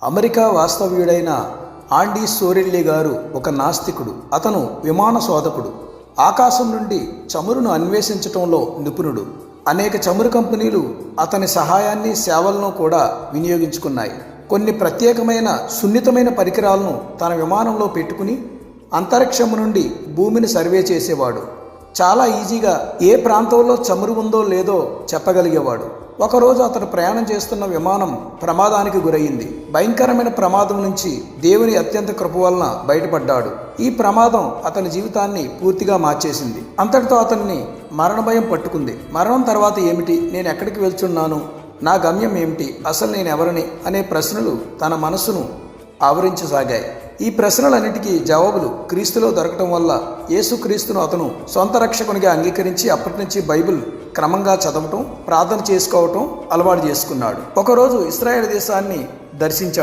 America వాస్తవ్యుడైన ఆండీ సోరెల్లీ గారు ఒక నాస్తికుడు. అతను విమాన శోధకుడు. ఆకాశం నుండి చమురును అన్వేషించటంలో నిపుణుడు. అనేక చమురు కంపెనీలు అతని సహాయాన్ని సేవలను కూడా వినియోగించుకున్నాయి. కొన్ని ప్రత్యేకమైన సున్నితమైన పరికరాలను తన విమానంలో పెట్టుకుని అంతరిక్షము నుండి భూమిని సర్వే చేసేవాడు. చాలా ఈజీగా ఏ ప్రాంతంలో చమురు ఉందో లేదో చెప్పగలిగేవాడు. ఒకరోజు అతడు ప్రయాణం చేస్తున్న విమానం ప్రమాదానికి గురయ్యింది. భయంకరమైన ప్రమాదం నుంచి దేవుని అత్యంత కృప వలన బయటపడ్డాడు. ఈ ప్రమాదం అతని జీవితాన్ని పూర్తిగా మార్చేసింది. అంతటితో అతన్ని మరణ భయం పట్టుకుంది. మరణం తర్వాత ఏమిటి? నేను ఎక్కడికి వెళ్తున్నాను? నా గమ్యం ఏమిటి? అసలు నేను ఎవరిని? అనే ప్రశ్నలు తన మనసును ఆవరించసాగాయి. ఈ ప్రశ్నలన్నిటికీ జవాబులు క్రీస్తులో దొరకటం వల్ల యేసుక్రీస్తును అతను సొంత రక్షకునిగా అంగీకరించి అప్పటి నుంచి బైబిల్ క్రమంగా చదవటం, ప్రార్థన చేసుకోవటం అలవాటు చేసుకున్నాడు. ఒకరోజు ఇశ్రాయేలు దేశాన్ని దర్శించాడు.